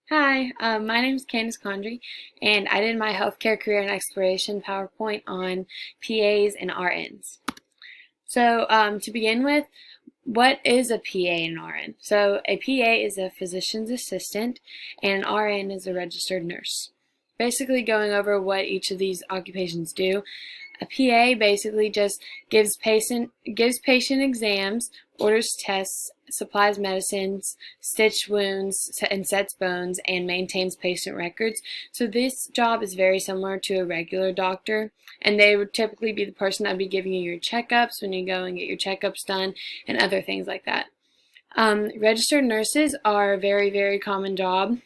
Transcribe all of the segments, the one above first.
Hi, my name is Candace Condry, and I did my healthcare career and exploration PowerPoint on PAs and RNs. To begin with, what is a PA and RN? So, a PA is a physician's assistant, and an RN is a registered nurse. Basically, going over what each of these occupations do. A PA basically just gives patient exams, orders tests, supplies medicines, stitch wounds, and sets bones, and maintains patient records. So this job is very similar to a regular doctor, and they would typically be the person that would be giving you your checkups when you go and get your checkups done, and other things like that. Registered nurses are a very, very common job.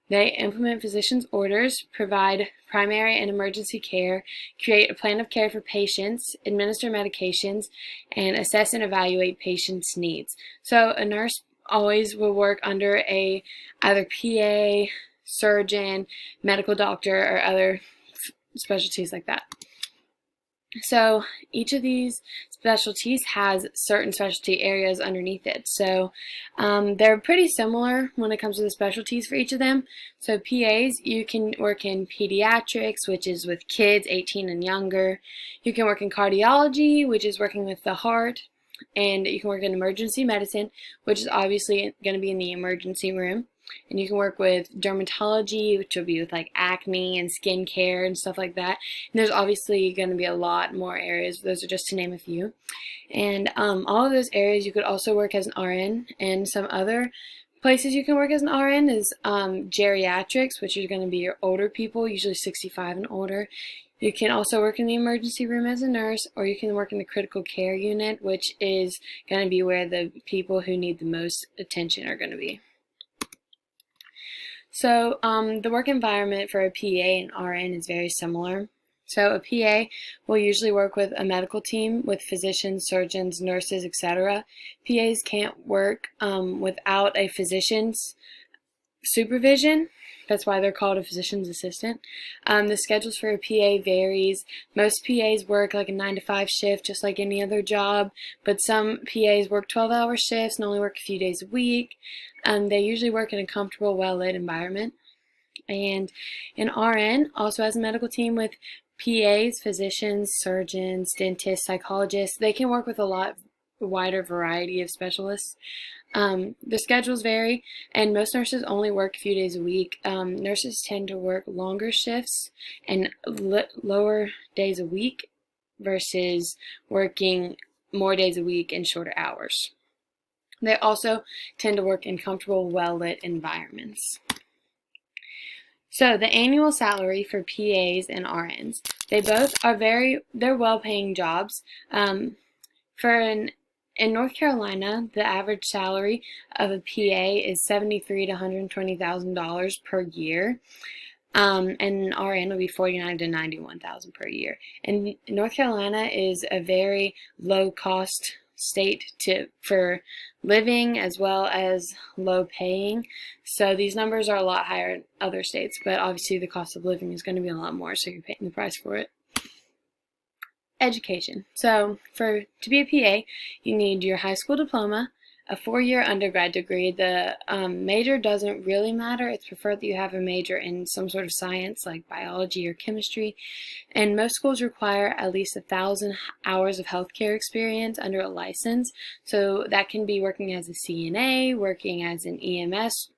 They implement physicians' orders, provide primary and emergency care, create a plan of care for patients, administer medications, and assess and evaluate patients' needs. So a nurse always will work under either PA, surgeon, medical doctor, or other specialties like that. So each of these specialties has certain specialty areas underneath it. So they're pretty similar when it comes to the specialties for each of them. So PAs, you can work in pediatrics, which is with kids 18 and younger. You can work in cardiology, which is working with the heart. And you can work in emergency medicine, which is obviously going to be in the emergency room. And you can work with dermatology, which will be with like acne and skincare and stuff like that. And there's obviously going to be a lot more areas. Those are just to name a few. And all of those areas you could also work as an RN. And some other places you can work as an RN is geriatrics, which is going to be your older people, usually 65 and older. You can also work in the emergency room as a nurse, or you can work in the critical care unit, which is going to be where the people who need the most attention are going to be. So the work environment for a PA and RN is very similar. So a PA will usually work with a medical team with physicians, surgeons, nurses, etc. PAs can't work without a physician's supervision. That's why they're called a physician's assistant. The schedules for a PA varies. Most PAs work like a 9 to 5 shift, just like any other job, but some PAs work 12-hour shifts and only work a few days a week. They usually work in a comfortable, well-lit environment. And an RN also has a medical team with PAs, physicians, surgeons, dentists, psychologists. They can work with a lot wider variety of specialists. The schedules vary, and most nurses only work a few days a week. Nurses tend to work longer shifts and lower days a week versus working more days a week and shorter hours. They also tend to work in comfortable, well-lit environments. So the annual salary for PAs and RNs, they both are they're well-paying jobs. In North Carolina, the average salary of a PA is $73,000 to $120,000 per year. And an RN would be $49,000 to $91,000 per year. And North Carolina is a very low-cost state for living as well as low paying. So these numbers are a lot higher in other states, but obviously the cost of living is going to be a lot more, so you're paying the price for it. Education. So to be a PA, you need your high school diploma, a 4-year undergrad degree. The major doesn't really matter. It's preferred that you have a major in some sort of science like biology or chemistry. And most schools require at least 1,000 hours of healthcare experience under a license. So that can be working as a CNA, working as an EMS,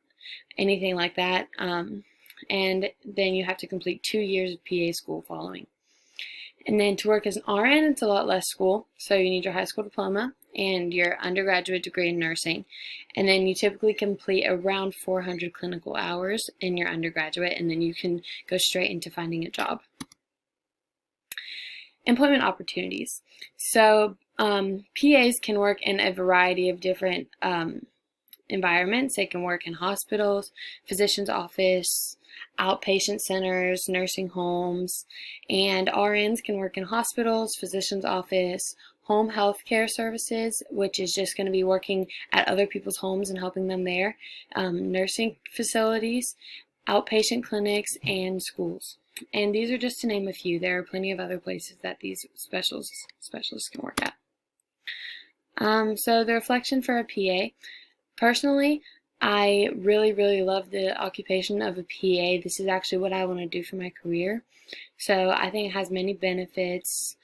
anything like that. And then you have to complete 2 years of PA school following. And then to work as an RN, it's a lot less school. So you need your high school diploma and your undergraduate degree in nursing. And then you typically complete around 400 clinical hours in your undergraduate, and then you can go straight into finding a job. Employment opportunities. So PAs can work in a variety of different environments. They can work in hospitals, physician's office, outpatient centers, nursing homes, and RNs can work in hospitals, physician's office, home health care services, which is just going to be working at other people's homes and helping them there, nursing facilities, outpatient clinics, and schools. And these are just to name a few. There are plenty of other places that these specialists can work at. So the reflection for a PA. Personally, I really, really love the occupation of a PA. This is actually what I want to do for my career. So I think it has many benefits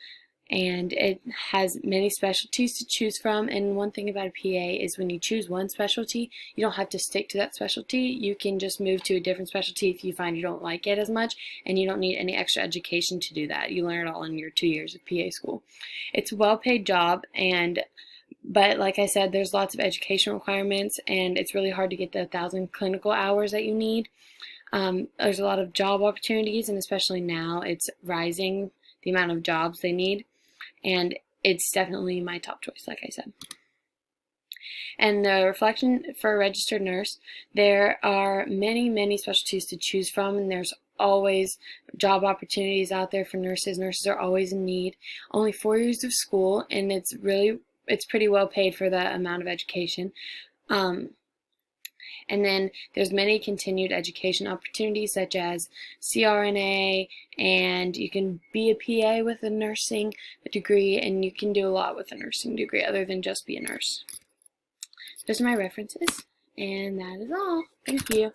and it has many specialties to choose from. And one thing about a PA is when you choose one specialty, you don't have to stick to that specialty. You can just move to a different specialty if you find you don't like it as much, and you don't need any extra education to do that. You learn it all in your 2 years of PA school. It's a well-paid job, but like I said, there's lots of education requirements, and it's really hard to get the 1,000 clinical hours that you need. There's a lot of job opportunities, and especially now, it's rising the amount of jobs they need, and it's definitely my top choice, like I said. And the reflection for a registered nurse, there are many, many specialties to choose from, and there's always job opportunities out there for nurses. Nurses are always in need. Only 4 years of school, and it's pretty well paid for the amount of education. And then there's many continued education opportunities such as CRNA, and you can be a PA with a nursing degree, and you can do a lot with a nursing degree other than just be a nurse. Those are my references, and that is all. Thank you.